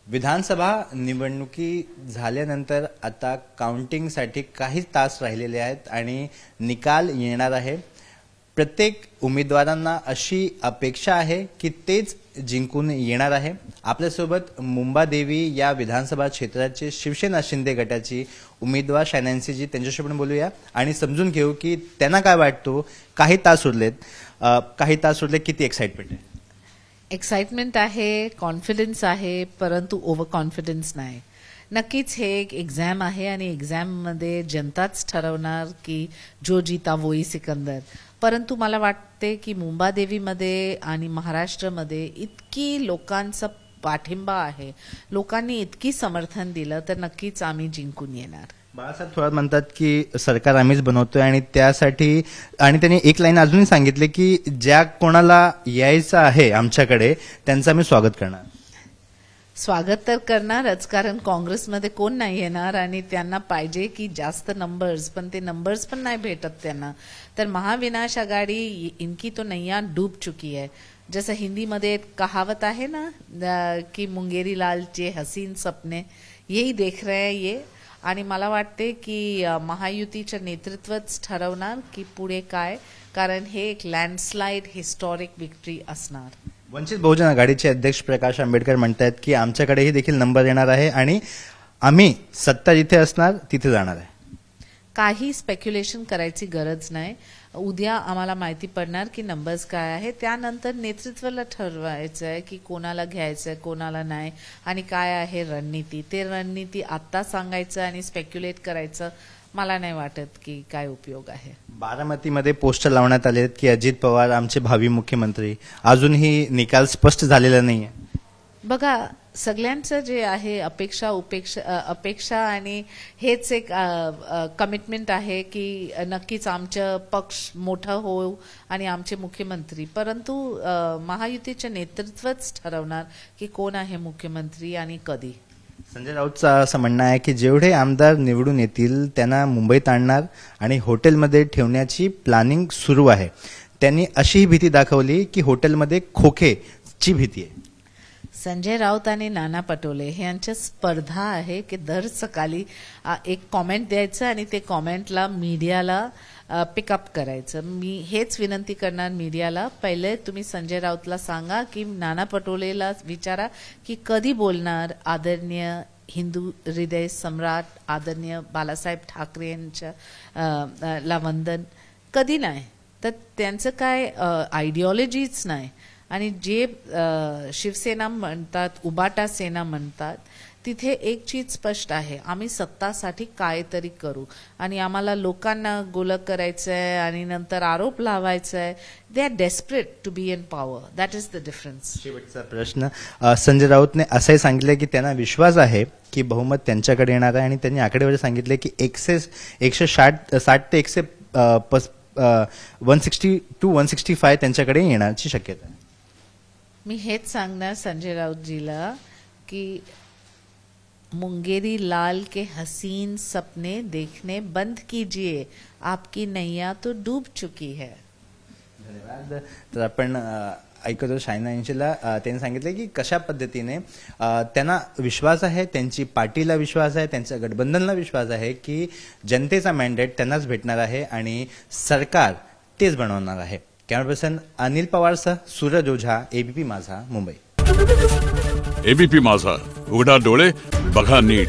विधानसभा निवडणुकी झाल्यानंतर आता काउंटिंगसाठी काही तास राहिलेले आहेत आणि निकाल येणार आहे। प्रत्येक उमेदवारांना अशी अपेक्षा आहे की तेच जिंकून येणार आहे। आपल्यासोबत मुंबादेवी या विधानसभा क्षेत्राचे शिवसेना शिंदे गटाची उमेदवार शायनांसी जी, त्यांच्याशी आपण बोलूया आणि समजून घेऊ की त्यांना काय वाटतो। काही तास उरले, किती एक्साइटमेंट आहे? एक्साइटमेंट आहे, कॉन्फिडन्स आहे, परंतु ओव्हर कॉन्फिडन्स नाही। नक्कीच हे एक एग्जाम आहे आणि एग्जाममध्ये जनताच ठरवणार की जो जीता वोही सिकंदर। परंतु मला वाटते की मुंबादेवीमध्ये आणि महाराष्ट्रामध्ये इतकी लोकांचा पाठिंबा आहे, लोकांनी इतकी समर्थन दिलं तर नक्कीच आम्ही जिंकून येणार। बाळासाहेब थोरात म्हणतात की सरकार आम्हीच बनवतोय आणि त्यासाठी आणि त्यांनी एक लाईन अजूनही सांगितले की ज्या कोणाला यायचं आहे आमच्याकडे त्यांचं आम्ही स्वागत करणार। स्वागत तर करणारच, कारण काँग्रेसमध्ये कोण नाही येणार आणि त्यांना पाहिजे की जास्त नंबर्स, पण ते नंबर्स पण नाही भेटत त्यांना। तर महाविनाश आघाडी इनकी तो नैया डूब चुकी है। जैसे हिंदी मध्ये एक कहावत आहे ना कि मुंगेरी लाल चे हसीन सपने, यही देख रहे हैं ये। आणि मला वाटते की महायुतीच्या नेतृत्वच ठरवणार की पुढे काय, कारण हे एक लँडस्लाइड हिस्टॉरिक विक्ट्री असणार। वंचित बहुजन आघाडीचे अध्यक्ष प्रकाश आंबेडकर म्हणतात की आमच्याकडेही देखील नंबर येणार आहे आणि आम्ही सत्ता जिथे असणार तिथे जाणार आहे। काही स्पेक्युलेशन करायची गरज नाही। उद्या आम्हाला माहिती पडणार की नंबर्स काय आहे, त्यानंतर नेतृत्वाला ठरवायचं आहे की कोणाला घ्यायचं आहे, कोणाला नाही आणि काय आहे रणनीती। ते रणनीती आता सांगायचं आणि स्पेक्युलेट करायचं मला नाही वाटत की काय उपयोग आहे। बारामतीमध्ये पोस्टर लावण्यात आले की अजित पवार आमचे भावी मुख्यमंत्री, अजूनही निकाल स्पष्ट झालेला नाहीये। बघा, सगळ्यांचं जे आहे अपेक्षा आणि हेच एक कमिटमेंट आहे की नक्कीच आमचं पक्ष मोठा होऊ आणि आमचे मुख्यमंत्री, परंतु महायुतीचे नेतृत्वच ठरवणार की कोण आहे मुख्यमंत्री आणि कधी। संजय राऊतचं असं म्हणणं आहे की जेवढे आमदार निवडून येतील त्यांना मुंबईत आणणार आणि हॉटेलमध्ये ठेवण्याची प्लॅनिंग सुरू आहे। त्यांनी अशीही भीती दाखवली की हॉटेलमध्ये खोखेची भीती आहे। संजय राऊत आणि नाना पटोले यांच्या स्पर्धा आहे की दर सकाळी एक कॉमेंट द्यायचं आणि ते कॉमेंटला मीडियाला पिकअप करायचं। मी हेच विनंती करणार मीडियाला, पहिले तुम्ही संजय राऊतला सांगा की नाना पटोलेला विचारा की कधी बोलणार आदरणीय हिंदू हृदय सम्राट आदरणीय बाळासाहेब ठाकरे यांच्या ला वंदन, कधी नाही। तर त्यांचं काय आयडिओलॉजीच नाही आणि जे शिवसेना म्हणतात, उबाटा सेना म्हणतात, तिथे एक चीज स्पष्ट आहे, आम्ही सत्तासाठी काहीतरी करू आणि आम्हाला लोकांना गोलक करायचं आहे आणि नंतर आरोप लावायचा आहे। They are desperate to be in power, that is the difference. शेवटचा प्रश्न, संजय राऊतने असंही सांगितलं की त्यांना विश्वास आहे की बहुमत त्यांच्याकडे येणार आहे आणि त्यांनी आकडेवारी सांगितले की 160 ते 160 टू 165 त्यांच्याकडे येण्याची शक्यता आहे। मी हेच सांगणार संजय राऊतजीला की मुंगेरी लाल के हसीन सपने देखने बंद कीजिए, आपकी नैया तो डूब चुकी है। धन्यवाद। तर आपण ऐकतो शायनांशीला, त्यांनी सांगितले की कशा पद्धतीने त्यांना विश्वास आहे, त्यांची पार्टीला विश्वास आहे, त्यांच्या गठबंधनला विश्वास आहे की जनतेचा मॅन्डेट त्यांनाच भेटणार आहे आणि सरकार तेच बनवणार आहे। कॅमेरा पर्सन अनिल पवारसह सूरज ओझा, एबीपी माझा, मुंबई। एबीपी माझा, उघडा डोळे बघा नीट।